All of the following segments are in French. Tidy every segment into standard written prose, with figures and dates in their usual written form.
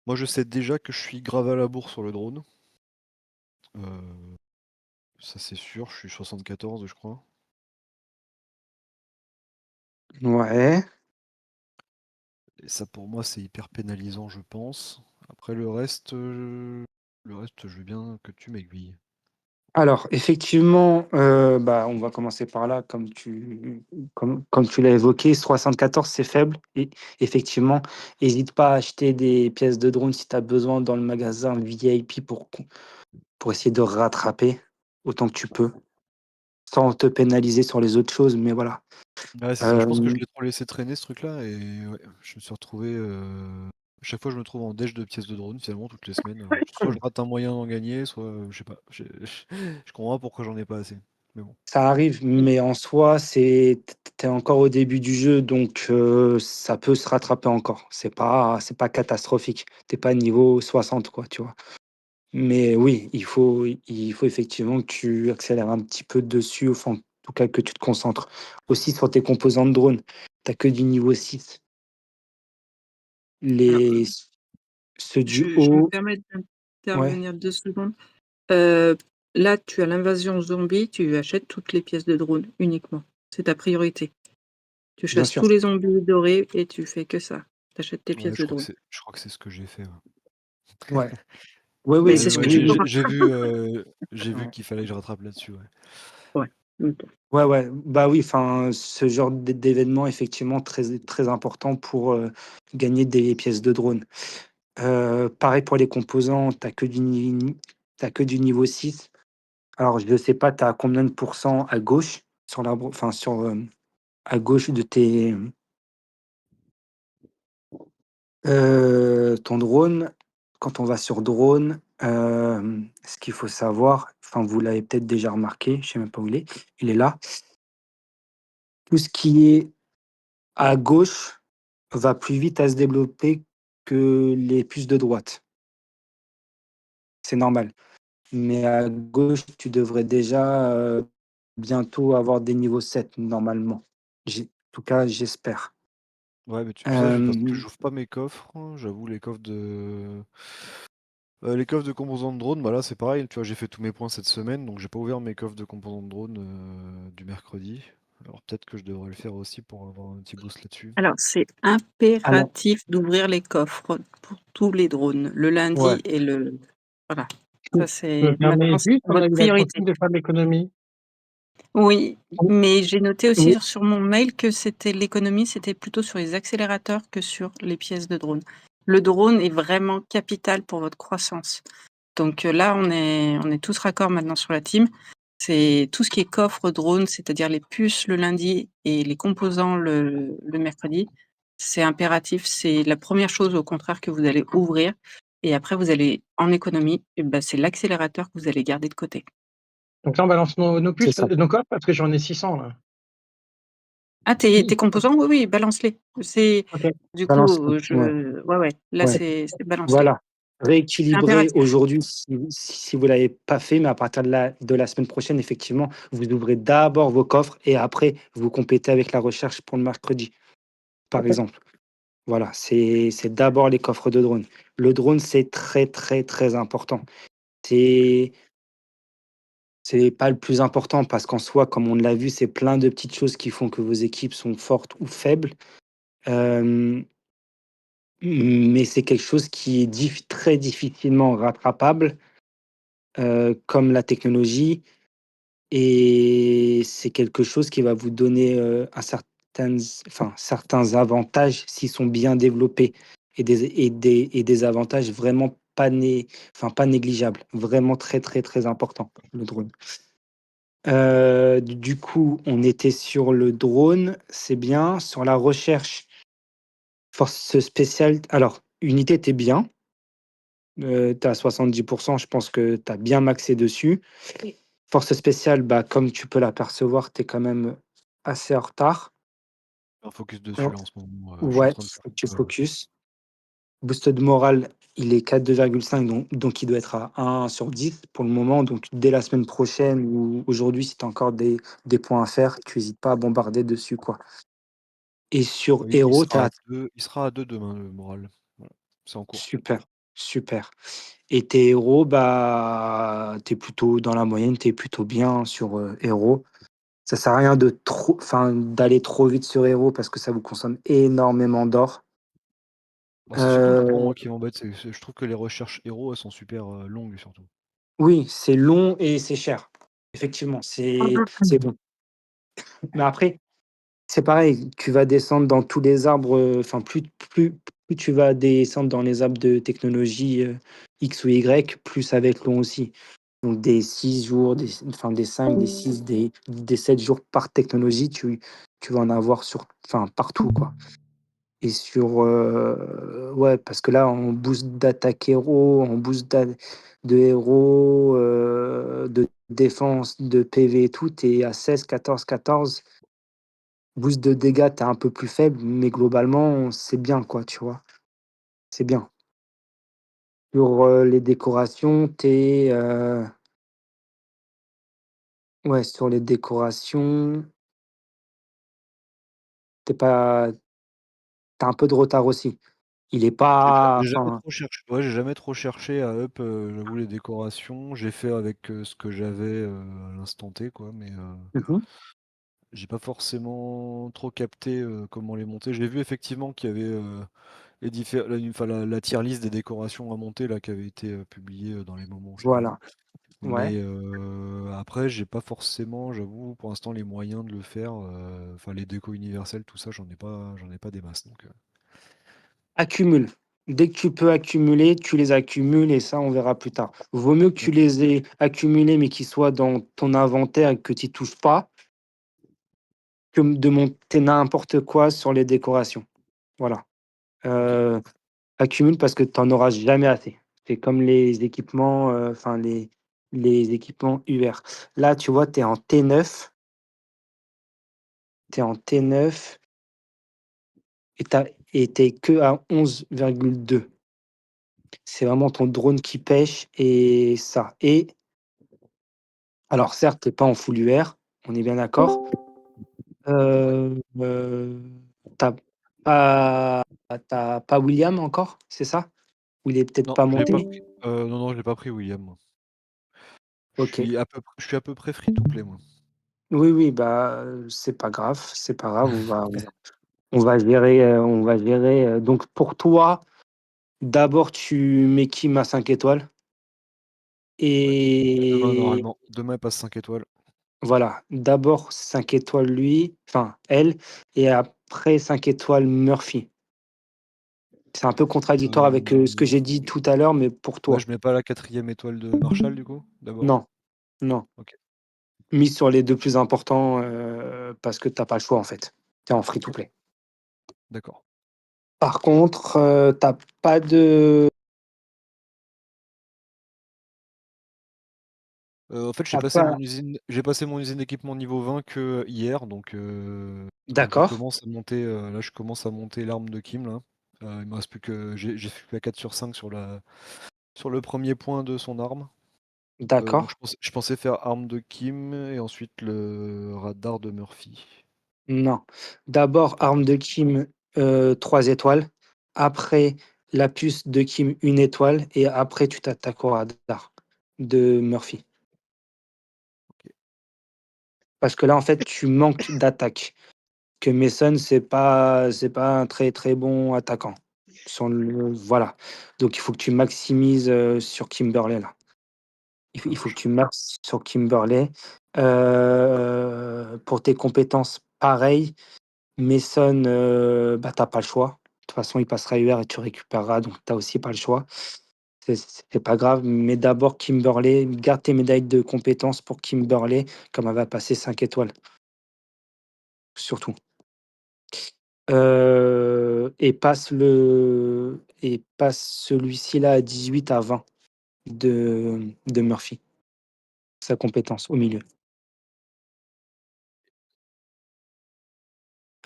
Moi, je sais déjà que je suis grave à la bourre sur le drone. Heu, Ça c'est sûr, je suis 74 je crois. Ouais. Et ça pour moi, c'est hyper pénalisant, je pense. Après le reste, je veux bien que tu m'aiguilles. Alors effectivement, bah, on va commencer par là, comme tu l'as évoqué, 74 c'est faible et effectivement, hésite pas à acheter des pièces de drone si tu as besoin dans le magasin VIP pour essayer de rattraper autant que tu peux, sans te pénaliser sur les autres choses, mais voilà. Ouais, c'est ça, je pense que je Hem, l'ai trop laissé traîner ce truc-là et ouais, je me suis retrouvé, à chaque fois je me trouve en déj de pièces de drone finalement toutes les semaines, soit je rate un moyen d'en gagner, soit, je sais pas, je comprends pas pourquoi j'en ai pas assez. Mais bon. Ça arrive, mais en soi, tu es encore au début du jeu, donc ça peut se rattraper encore. C'est pas catastrophique. Tu es pas niveau 60 quoi, tu vois? Mais oui, il faut effectivement que tu accélères un petit peu dessus, enfin, en tout cas que tu te concentres aussi sur tes composants de drone. Tu as que du niveau 6. Alors, Les Ceux du je me haut, permets ouais, d'intervenir 2 secondes. Heu, Là, tu as l'invasion zombie, tu achètes toutes les pièces de drone uniquement. C'est ta priorité. Tu bien chasses sûr. tous les zombies dorés et tu fais que ça. Tu achètes tes Ouais, pièces de drone. je crois que c'est ce que j'ai fait, ouais. Ouais. Oui, Mais oui, c'est ce que Ouais, tu oui, feras. j'ai vu ouais. qu'il fallait que je rattrape là-dessus, ouais. Ouais, OK. Ouais, ouais, bah, oui, enfin, ce genre d'événement effectivement très très important pour, gagner des pièces de drone. Pareil pour les composants, tu que du niveau 6. Alors je ne sais pas, tu as combien de pourcents à gauche sur l'arbre, enfin sur, à gauche de ton drone. Quand on va sur drone, ce qu'il faut savoir, enfin vous l'avez peut-être déjà remarqué, je sais même pas où il est. Il est là. Tout ce qui est à gauche va plus vite à se développer que les puces de droite. C'est normal. Mais à gauche, tu devrais déjà, bientôt avoir des niveaux 7 normalement. En tout cas, j'espère. Ouais, mais tu sais, parce que Hem, j'ouvre pas mes coffres, hein, j'avoue les coffres de composants de drone, bah, là, c'est pareil, tu vois? J'ai fait tous mes points cette semaine, donc j'ai pas ouvert mes coffres de composants de drone, du mercredi. Alors peut-être que je devrais le faire aussi pour avoir un petit boost là-dessus. Alors, c'est alors impératif d'ouvrir les coffres pour tous les drones, le ouais, lundi et le voilà. Ça, Je me c'est permets maintenant, c'est juste, on a votre eu la priorité. consigne de faire de l'économie. Oui, mais j'ai noté aussi oui, sur mon mail que c'était l'économie, c'était plutôt sur les accélérateurs que sur les pièces de drone. Le drone est vraiment capital pour votre croissance. Donc, là, on est tous raccords maintenant sur la team. C'est tout ce qui est coffre drone, c'est-à-dire les puces le lundi et les composants le mercredi. C'est impératif, c'est la première chose au contraire que vous allez ouvrir et après vous allez en économie et bah, c'est l'accélérateur que vous allez garder de côté. Donc là, on balance nos c'est puces, ça. nos coffres parce que j'en ai 600 là. Ah, tes composants? Oui, oui, balance-les. C'est OK. du coup, Balance, ouais, je ouais, ouais, là, ouais, c'est balance-les. voilà. C'est Rééquilibrer impératif. aujourd'hui si vous l'avez pas fait, mais à partir de la semaine prochaine, effectivement, vous ouvrez d'abord vos coffres et après vous complétez avec la recherche pour le mercredi, par OK. exemple. Voilà, c'est d'abord les coffres de drone. Le drone, c'est très, très, très important. C'est c'est pas le plus important parce qu'en soi, comme on l'a vu, c'est plein de petites choses qui font que vos équipes sont fortes ou faibles. Hem, mais c'est quelque chose qui est très difficilement rattrapable, comme la technologie, et c'est quelque chose qui va vous donner, certains avantages s'ils sont bien développés, et des avantages vraiment pas négligeables, vraiment très, très, très importants, le drone. Du coup, on était sur le drone, c'est bien. Sur la recherche, force spéciale, alors unité, tu bien, tu es à 70, je pense que tu as bien maxé dessus. Oui. Force spéciale, bah, comme tu peux l'apercevoir, tu es quand même assez en retard. Un focus dessus Bon, là en ce moment, je suis en ouais, train de faire faut que tu ça, focus. Boost de morale, il est 4,5, donc il doit être à 1 sur 10 pour le moment. Donc dès la semaine prochaine ou aujourd'hui, si tu as encore des points à faire, tu hésites pas à bombarder dessus, quoi. Et sur oui, héros, tu as il sera à 2 demain le moral. Voilà, c'est en cours. super. super. Et tes héros, bah, tu plutôt dans la moyenne, t'es plutôt bien sur, héros. Ça sert à rien de trop enfin, d'aller trop vite sur héros parce que ça vous consomme énormément d'or. Bah, c'est surtout le temps, moi, Heu, qui m'embête, je trouve que les recherches héros, elles sont super, longues, surtout. oui, c'est long et c'est cher. Effectivement, c'est bon. Mais après, c'est pareil, tu vas descendre dans tous les arbres, enfin plus tu vas descendre dans les arbres de technologie, X ou Y, plus ça va être long aussi. Donc des 6 jours, des 5, des 6, des 7 jours par technologie, tu vas en avoir sur enfin partout, quoi. Et sur, ouais, parce que là, en boost d'attaque héros, en boost de héros, de défense, de PV et tout, tu es à 16, 14. Boost de dégâts, tu es un peu plus faible, mais globalement, c'est bien, quoi, tu vois? C'est bien. Sur, les décorations, tu es, ouais, sur les décorations, tu pas tu as un peu de retard aussi. Il est pas J'ai jamais enfin trop cherché, ouais, j'ai jamais trop cherché à up, j'avoue, les décorations. J'ai fait avec, ce que j'avais, à l'instant T, quoi, mais mmh j'ai pas forcément trop capté, comment les monter. J'ai vu effectivement qu'il y avait, les diffé la enfin la tier list des décorations à monter là qui avait été, publiée, dans les moments, je sais pas où. voilà, ouais. Mais, après j'ai pas forcément, j'avoue, pour l'instant les moyens de le faire, enfin les décos universelles, tout ça, j'en ai pas des masses, donc Accumule. Dès que tu peux accumuler, tu les accumules et ça, on verra plus tard. Vaut mieux que tu OK. les aies accumulés, mais qu'ils soient dans ton inventaire et que tu y touches pas, que de monter n'importe quoi sur les décorations. Voilà. OK. Heu, accumule parce que tu en auras jamais assez. C'est comme les équipements, enfin les équipements UR. Là, tu vois, tu es en T9, tu es en T9 et tu que à 11,2. C'est vraiment ton drone qui pêche et ça et alors certes, tu pas en full UR, on est bien d'accord. Tu pas tu William encore, c'est ça? Ou il est peut-être Non, pas je l'ai pas monté? pris, non, non, je l'ai pas pris William, moi. OK. Je suis à peu près free to play, moi. Oui, oui, bah, c'est pas grave, on va gérer, donc pour toi, d'abord tu mets Kim à 5 étoiles Ouais. Demain, et normalement. Demain, elle passe 5 étoiles. voilà, d'abord 5 étoiles lui, enfin elle et après 5 étoiles Murphy. C'est un peu contradictoire avec, ce que j'ai dit tout à l'heure, mais pour Ouais, toi. je mets pas la quatrième étoile de Marshall, du coup, d'abord? Non, non. OK, Mise sur les 2 plus importants, parce que tu as pas le choix en fait. Tu es en free to OK, play. d'accord. Par contre, tu pas de En fait, tu pas j'ai passé mon usine d'équipement niveau 20 que hier, donc je d'accord, commence à monter, là, je commence à monter l'arme de Kim, là. Il me reste plus que j'ai fait la 4 sur 5 sur le premier point de son arme. Donc d'accord. je pensais faire arme de Kim et ensuite le radar de Murphy. Non. D'abord arme de Kim, 3 étoiles. Après la puce de Kim, 1 étoile et après tu t'attaques au radar de Murphy. OK. Parce que là, en fait, tu manques d'attaque. Que Mason, c'est pas un très, très bon attaquant. Voilà. Donc il faut que tu maximises, sur Kimberley là. Ça Il faut que marche. tu maxes sur Kimberley. Pour tes compétences, pareil. Mason, bah, tu pas le choix. De toute façon, il passera UR et tu récupéreras, donc tu aussi pas le choix. C'est pas grave, mais d'abord Kimberley, garde tes médailles de compétences pour Kimberley, comme elle va passer 5 étoiles, surtout. Et passe celui-ci là à 18 à 20 de Murphy, sa compétence au milieu.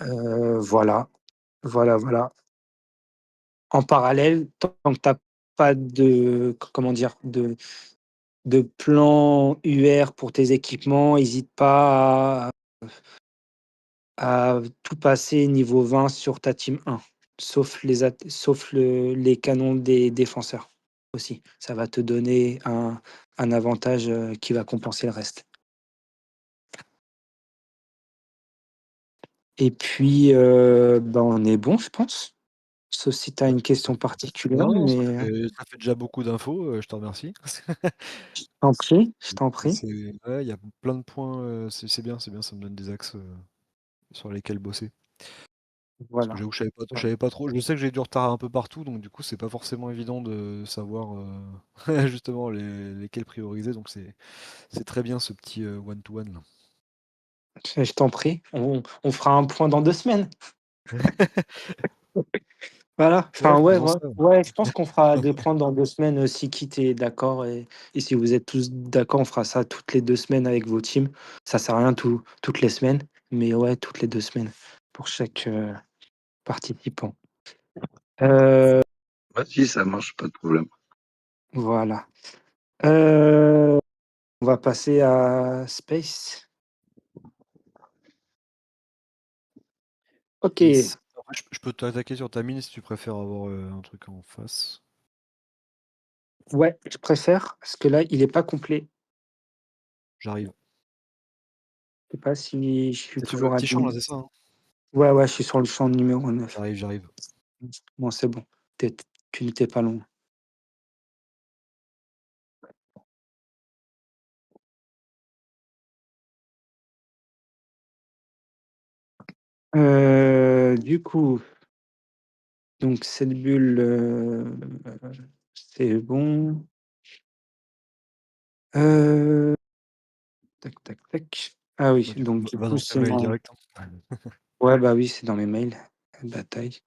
Voilà, voilà, voilà. En parallèle, tant que tu pas de comment dire? De plan UR pour tes équipements, hésite pas à tout passer niveau 20 sur ta team 1, sauf les canons des défenseurs. aussi. Ça va te donner un avantage, qui va compenser le reste. Et puis, bah, on est bon, je pense. Sauf si tu as Ouais, une question particulière, non, mais, ça fait déjà beaucoup d'infos, je te remercie. je t'en prie, je t'en prie. Ouais, il y a plein de points, c'est bien, ça me donne des axes, sur lesquels bosser. Parce que Voilà, j'avoue que je voilà. savais pas trop. Je sais que j'ai du retard un peu partout, donc du coup, c'est pas forcément évident de savoir, justement lesquels prioriser, donc c'est très bien ce petit, one to one là. Je t'en prie. On fera un point dans 2 semaines. Voilà, Ouais, enfin, ouais, faisons ouais, ça. ouais, je pense qu'on fera des points dans 2 semaines, si Kit est d'accord et si vous êtes tous d'accord, on fera ça toutes les 2 semaines avec vos teams. Ça sert à rien toutes les semaines, mais ouais, toutes les 2 semaines pour chaque, participant. Heu, Vas-y, ça marche, pas de problème. voilà. Heu, on va passer à Space. OK, Yes. Après, je peux t'attaquer sur ta mine si tu préfères avoir, un truc en face. ouais, je préfère parce que là, il est pas complet. J'arrive. Je sais pas si je suis C'est sur le toujours petit champ là, admin. c'est ça, hein? Ouais, ouais, je suis sur le champ numéro 9. J'arrive. Bon, c'est bon, tu tu n'étais pas loin. Du coup, donc cette bulle, c'est bon. Heu, tac, tac, tac. Ah oui, Bah, du coup, donc du va coup, dans tes c'est mails dans direct, hein. ouais, bah oui, c'est dans mes mails, bataille.